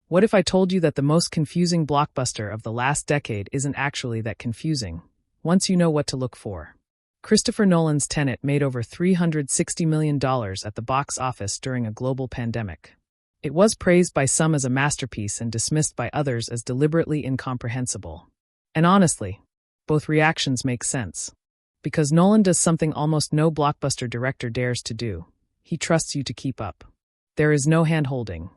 What if I told you that the most confusing blockbuster of the last decade isn't actually that confusing, once you know what to look for? Christopher Nolan's Tenet made over $360 million at the box office during a global pandemic. It was praised by some as a masterpiece and dismissed by others as deliberately incomprehensible. And honestly, both reactions make sense. Because Nolan does something almost no blockbuster director dares to do. He trusts you to keep up. There is no hand-holding.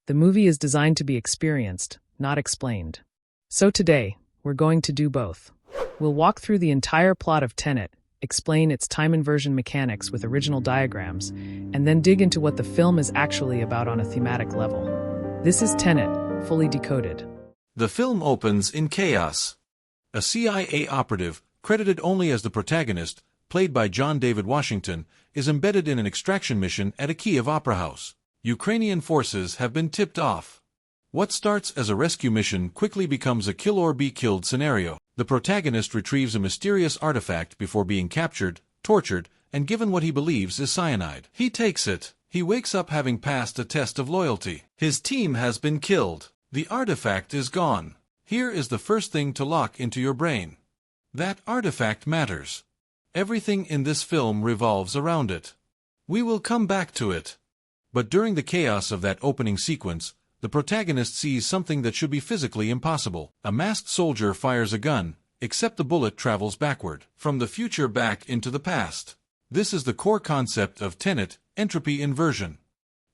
The movie is designed to be experienced, not explained. So today, we're going to do both. We'll walk through the entire plot of Tenet, explain its time inversion mechanics with original diagrams, and then dig into what the film is actually about on a thematic level. This is Tenet, fully decoded. The film opens in chaos. A CIA operative, credited only as the protagonist, played by John David Washington, is embedded in an extraction mission at a Kyiv opera house. Ukrainian forces have been tipped off. What starts as a rescue mission quickly becomes a kill or be killed scenario. The protagonist retrieves a mysterious artifact before being captured, tortured, and given what he believes is cyanide. He takes it. He wakes up having passed a test of loyalty. His team has been killed. The artifact is gone. Here is the first thing to lock into your brain. That artifact matters. Everything in this film revolves around it. We will come back to it. But during the chaos of that opening sequence, the protagonist sees something that should be physically impossible. A masked soldier fires a gun, except the bullet travels backward, from the future back into the past. This is the core concept of Tenet, entropy inversion.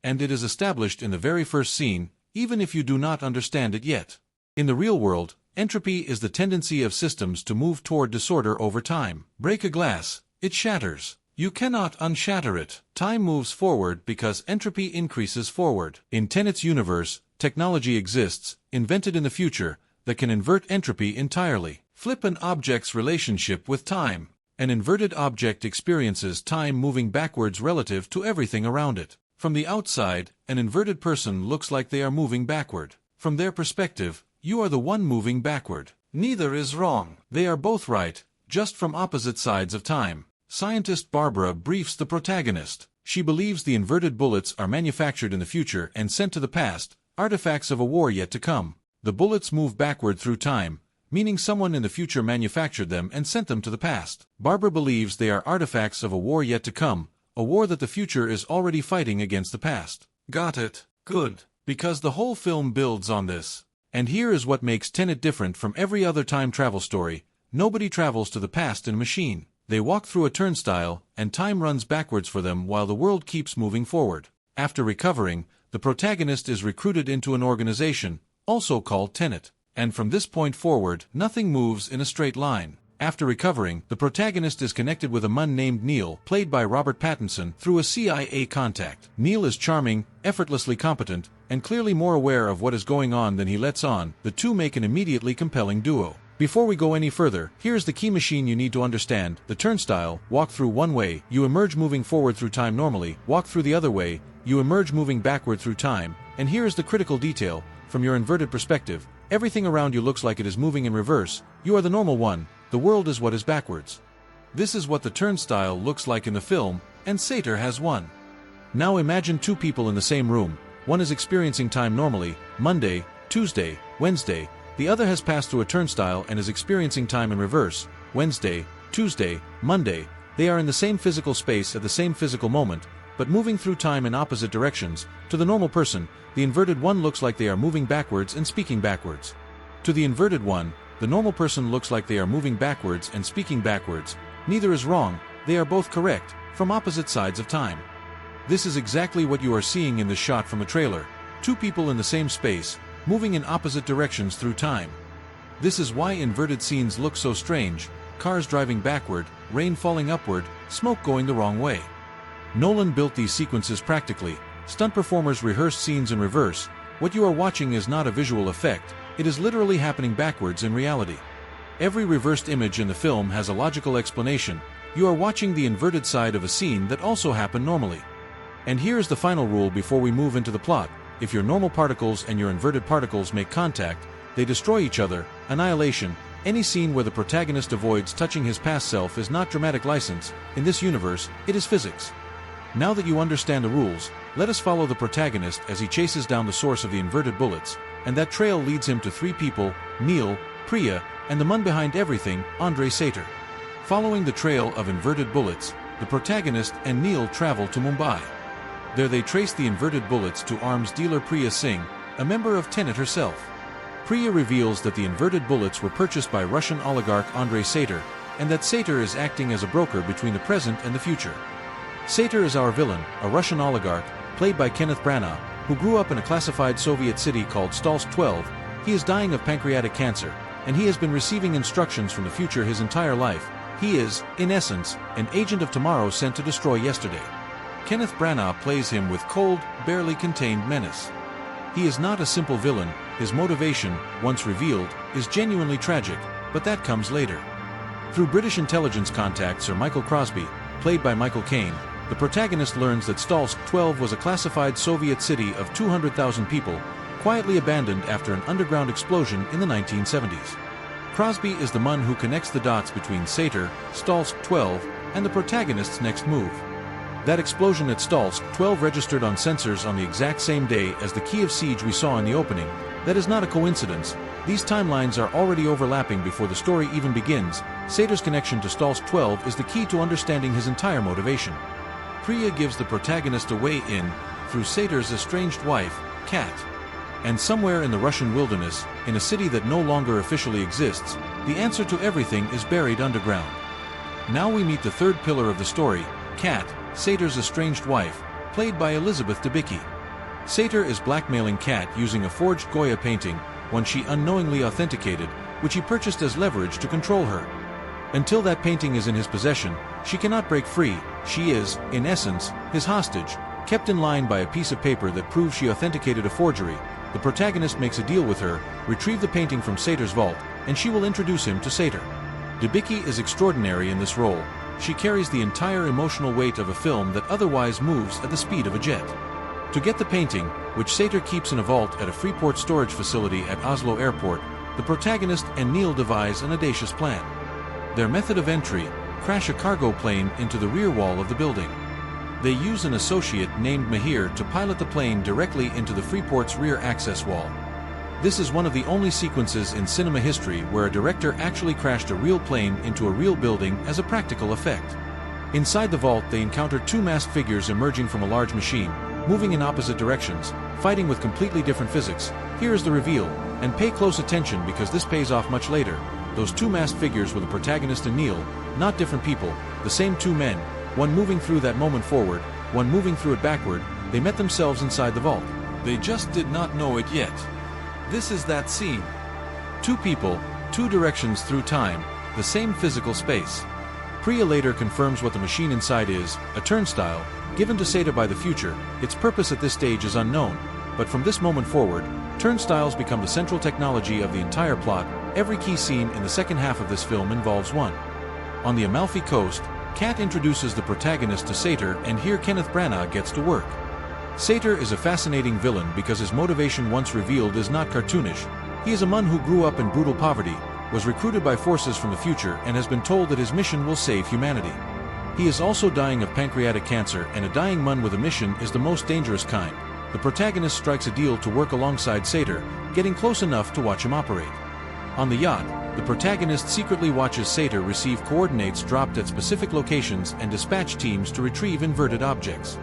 And it is established in the very first scene, even if you do not understand it yet. In the real world, entropy is the tendency of systems to move toward disorder over time. Break a glass, it shatters. You cannot unshatter it. Time moves forward because entropy increases forward. In Tenet's universe, technology exists, invented in the future, that can invert entropy entirely. Flip an object's relationship with time. An inverted object experiences time moving backwards relative to everything around it. From the outside, an inverted person looks like they are moving backward. From their perspective, you are the one moving backward. Neither is wrong. They are both right, just from opposite sides of time. Scientist Barbara briefs the protagonist. She believes the inverted bullets are manufactured in the future and sent to the past, artifacts of a war yet to come. The bullets move backward through time, meaning someone in the future manufactured them and sent them to the past. Barbara believes they are artifacts of a war yet to come, a war that the future is already fighting against the past. Got it. Good. Because the whole film builds on this. And here is what makes Tenet different from every other time travel story. Nobody travels to the past in a machine. They walk through a turnstile, and time runs backwards for them while the world keeps moving forward. After recovering, the protagonist is recruited into an organization, also called Tenet. And from this point forward, nothing moves in a straight line. After recovering, the protagonist is connected with a man named Neil, played by Robert Pattinson, through a CIA contact. Neil is charming, effortlessly competent, and clearly more aware of what is going on than he lets on. The two make an immediately compelling duo. Before we go any further, here's the key machine you need to understand. The turnstile, walk through one way, you emerge moving forward through time normally, walk through the other way, you emerge moving backward through time, and here is the critical detail. From your inverted perspective, everything around you looks like it is moving in reverse. You are the normal one, the world is what is backwards. This is what the turnstile looks like in the film, and Sator has won. Now imagine two people in the same room. One is experiencing time normally, Monday, Tuesday, Wednesday. The other has passed through a turnstile and is experiencing time in reverse, Wednesday, Tuesday, Monday. They are in the same physical space at the same physical moment, but moving through time in opposite directions. To the normal person, the inverted one looks like they are moving backwards and speaking backwards. To the inverted one, the normal person looks like they are moving backwards and speaking backwards. Neither is wrong, they are both correct, from opposite sides of time. This is exactly what you are seeing in the shot from the trailer. Two people in the same space, moving in opposite directions through time. This is why inverted scenes look so strange, cars driving backward, rain falling upward, smoke going the wrong way. Nolan built these sequences practically. Stunt performers rehearsed scenes in reverse. What you are watching is not a visual effect, it is literally happening backwards in reality. Every reversed image in the film has a logical explanation. You are watching the inverted side of a scene that also happened normally. And here is the final rule before we move into the plot. If your normal particles and your inverted particles make contact, they destroy each other. Annihilation. Any scene where the protagonist avoids touching his past self is not dramatic license. In this universe, it is physics. Now that you understand the rules, let us follow the protagonist as he chases down the source of the inverted bullets, and that trail leads him to three people: Neil, Priya, and the man behind everything, Andrei Sator. Following the trail of inverted bullets, the protagonist and Neil travel to Mumbai. There they trace the inverted bullets to arms dealer Priya Singh, a member of Tenet herself. Priya reveals that the inverted bullets were purchased by Russian oligarch Andrei Sator, and that Sator is acting as a broker between the present and the future. Sator is our villain, a Russian oligarch, played by Kenneth Branagh, who grew up in a classified Soviet city called Stalsk 12. He is dying of pancreatic cancer, and he has been receiving instructions from the future his entire life. He is, in essence, an agent of tomorrow sent to destroy yesterday. Kenneth Branagh plays him with cold, barely contained menace. He is not a simple villain. His motivation, once revealed, is genuinely tragic, but that comes later. Through British intelligence contact Sir Michael Crosby, played by Michael Caine, the protagonist learns that Stalsk 12 was a classified Soviet city of 200,000 people, quietly abandoned after an underground explosion in the 1970s. Crosby is the man who connects the dots between Sator, Stalsk 12, and the protagonist's next move. That explosion at Stalsk 12 registered on sensors on the exact same day as the Kyiv siege we saw in the opening. That is not a coincidence. These timelines are already overlapping before the story even begins. Sator's connection to Stalsk 12 is the key to understanding his entire motivation. Priya gives the protagonist a way in through Sator's estranged wife, Kat. And somewhere in the Russian wilderness, in a city that no longer officially exists, the answer to everything is buried underground. Now we meet the third pillar of the story, Kat, Sator's estranged wife, played by Elizabeth Debicki. Sator is blackmailing Kat using a forged Goya painting, one she unknowingly authenticated, which he purchased as leverage to control her. Until that painting is in his possession, she cannot break free. She is, in essence, his hostage, kept in line by a piece of paper that proves she authenticated a forgery. The protagonist makes a deal with her, retrieve the painting from Sator's vault, and she will introduce him to Sator. Debicki is extraordinary in this role. She carries the entire emotional weight of a film that otherwise moves at the speed of a jet. To get the painting, which Sator keeps in a vault at a Freeport storage facility at Oslo Airport, the protagonist and Neil devise an audacious plan. Their method of entry: crash a cargo plane into the rear wall of the building. They use an associate named Mahir to pilot the plane directly into the Freeport's rear access wall. This is one of the only sequences in cinema history where a director actually crashed a real plane into a real building as a practical effect. Inside the vault they encounter two masked figures emerging from a large machine, moving in opposite directions, fighting with completely different physics. Here is the reveal, and pay close attention because this pays off much later. Those two masked figures were the protagonist and Neil, not different people, the same two men, one moving through that moment forward, one moving through it backward. They met themselves inside the vault. They just did not know it yet. This is that scene. Two people, two directions through time, the same physical space. Priya later confirms what the machine inside is, a turnstile, given to Sator by the future. Its purpose at this stage is unknown, but from this moment forward, turnstiles become the central technology of the entire plot. Every key scene in the second half of this film involves one. On the Amalfi Coast, Kat introduces the protagonist to Sator, and here Kenneth Branagh gets to work. Sator is a fascinating villain because his motivation once revealed is not cartoonish. He is a man who grew up in brutal poverty, was recruited by forces from the future, and has been told that his mission will save humanity. He is also dying of pancreatic cancer, and a dying man with a mission is the most dangerous kind. The protagonist strikes a deal to work alongside Sator, getting close enough to watch him operate. On the yacht, the protagonist secretly watches Sator receive coordinates dropped at specific locations and dispatch teams to retrieve inverted objects.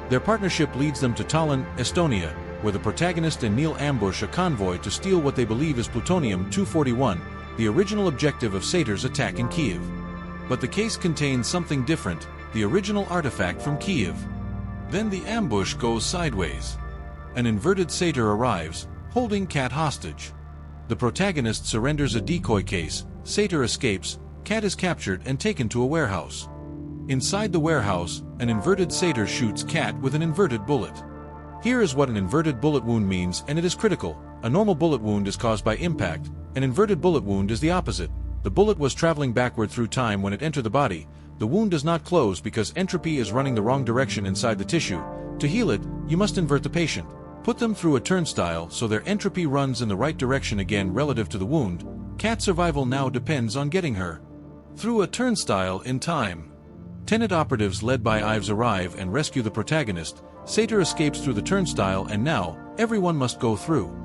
Their partnership leads them to Tallinn, Estonia, where the protagonist and Neil ambush a convoy to steal what they believe is plutonium-241, the original objective of Sator's attack in Kyiv. But the case contains something different, the original artifact from Kyiv. Then the ambush goes sideways. An inverted Sator arrives, holding Kat hostage. The protagonist surrenders a decoy case, Sator escapes, Kat is captured and taken to a warehouse. Inside the warehouse, an inverted Sator shoots Kat with an inverted bullet. Here is what an inverted bullet wound means, and it is critical. A normal bullet wound is caused by impact. An inverted bullet wound is the opposite. The bullet was traveling backward through time when it entered the body. The wound does not close because entropy is running the wrong direction inside the tissue. To heal it, you must invert the patient. Put them through a turnstile so their entropy runs in the right direction again relative to the wound. Kat's survival now depends on getting her through a turnstile in time. Tenet operatives led by Ives arrive and rescue the protagonist. Sator escapes through the turnstile and now, everyone must go through.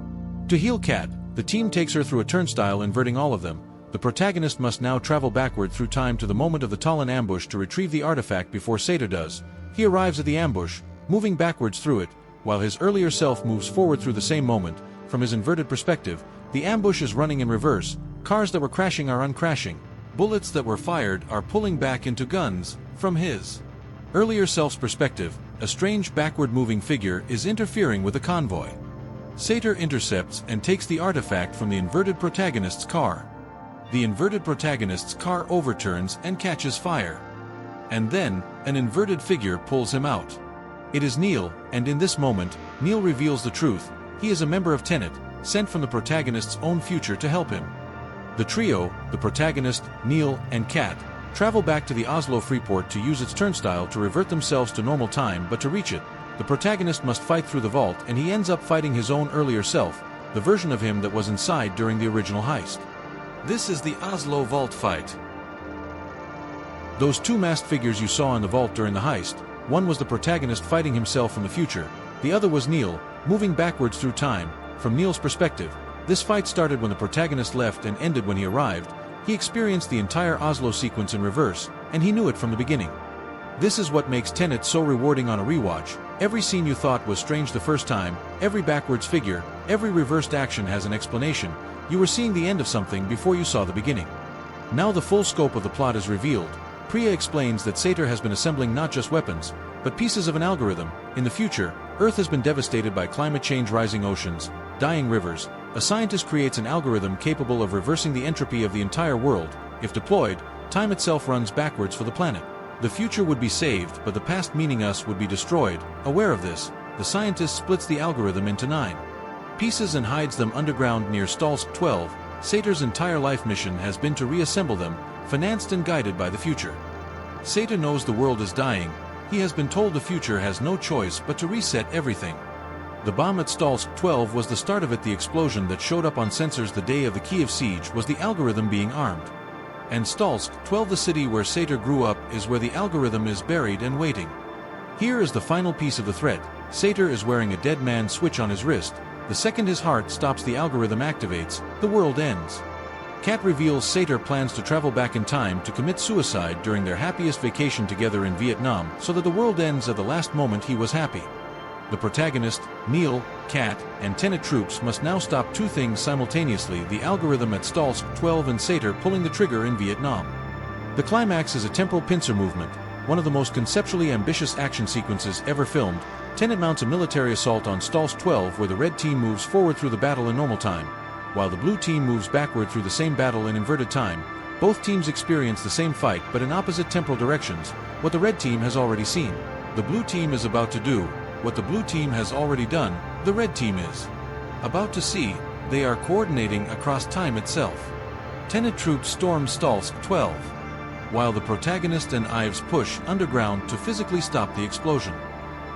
To heal Kat, the team takes her through a turnstile inverting all of them. The protagonist must now travel backward through time to the moment of the Tallinn Ambush to retrieve the artifact before Sator does. He arrives at the ambush, moving backwards through it, while his earlier self moves forward through the same moment. From his inverted perspective, the ambush is running in reverse. Cars that were crashing are uncrashing. Bullets that were fired are pulling back into guns. From his earlier self's perspective, a strange backward-moving figure is interfering with the convoy. Sator intercepts and takes the artifact from the inverted protagonist's car. The inverted protagonist's car overturns and catches fire. And then, an inverted figure pulls him out. It is Neil, and in this moment, Neil reveals the truth. He is a member of Tenet, sent from the protagonist's own future to help him. The trio, the protagonist, Neil, and Kat, travel back to the Oslo Freeport to use its turnstile to revert themselves to normal time, but to reach it, the protagonist must fight through the vault, and he ends up fighting his own earlier self, the version of him that was inside during the original heist. This is the Oslo vault fight. Those two masked figures you saw in the vault during the heist, one was the protagonist fighting himself from the future, the other was Neil, moving backwards through time. From Neil's perspective, this fight started when the protagonist left and ended when he arrived. He experienced the entire Oslo sequence in reverse, and he knew it from the beginning. This is what makes Tenet so rewarding on a rewatch. Every scene you thought was strange the first time, every backwards figure, every reversed action has an explanation. You were seeing the end of something before you saw the beginning. Now the full scope of the plot is revealed. Priya explains that Sator has been assembling not just weapons, but pieces of an algorithm. In the future, Earth has been devastated by climate change, rising oceans, dying rivers. A scientist creates an algorithm capable of reversing the entropy of the entire world. If deployed, time itself runs backwards for the planet. The future would be saved, but the past, meaning us, would be destroyed. Aware of this, the scientist splits the algorithm into 9 pieces and hides them underground near Stalsk 12. Sator's entire life mission has been to reassemble them, financed and guided by the future. Sator knows the world is dying. He has been told the future has no choice but to reset everything. The bomb at Stalsk 12 was the start of it. The explosion that showed up on sensors the day of the Kyiv siege was the algorithm being armed. And Stalsk 12, the city where Sator grew up, is where the algorithm is buried and waiting. Here is the final piece of the thread. Sator is wearing a dead man's switch on his wrist. The second his heart stops, the algorithm activates, the world ends. Kat reveals Sator plans to travel back in time to commit suicide during their happiest vacation together in Vietnam, so that the world ends at the last moment he was happy. The protagonist, Neil, Kat, and Tenet troops must now stop two things simultaneously: the algorithm at Stalsk 12 and Sator pulling the trigger in Vietnam. The climax is a temporal pincer movement, one of the most conceptually ambitious action sequences ever filmed. Tenet mounts a military assault on Stalsk 12 where the red team moves forward through the battle in normal time, while the blue team moves backward through the same battle in inverted time. Both teams experience the same fight but in opposite temporal directions. What the red team has already seen, the blue team is about to do. What the blue team has already done, the red team is about to see. They are coordinating across time itself. Tenet troops storm Stalsk 12, while the protagonist and Ives push underground to physically stop the explosion.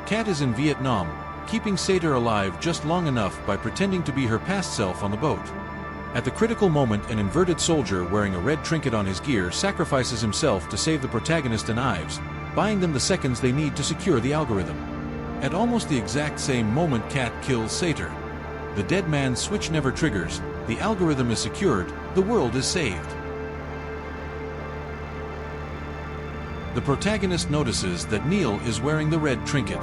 Kat is in Vietnam, keeping Sator alive just long enough by pretending to be her past self on the boat. At the critical moment, an inverted soldier wearing a red trinket on his gear sacrifices himself to save the protagonist and Ives, buying them the seconds they need to secure the algorithm. At almost the exact same moment, Kat kills Sator. The dead man's switch never triggers, the algorithm is secured, the world is saved. The protagonist notices that Neil is wearing the red trinket.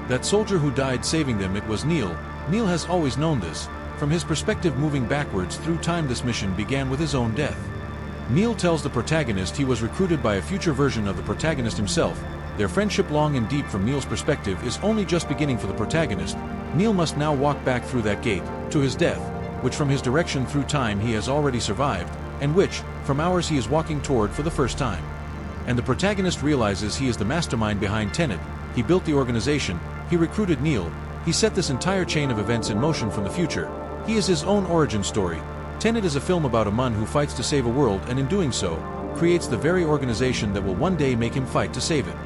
That soldier who died saving them, it was Neil. Neil has always known this. From his perspective, moving backwards through time, this mission began with his own death. Neil tells the protagonist he was recruited by a future version of the protagonist himself. Their friendship, long and deep from Neil's perspective, is only just beginning for the protagonist. Neil must now walk back through that gate, to his death, which from his direction through time he has already survived, and which, from ours, he is walking toward for the first time. And the protagonist realizes he is the mastermind behind Tenet. He built the organization, he recruited Neil, he set this entire chain of events in motion from the future. He is his own origin story. Tenet is a film about a man who fights to save a world and in doing so, creates the very organization that will one day make him fight to save it.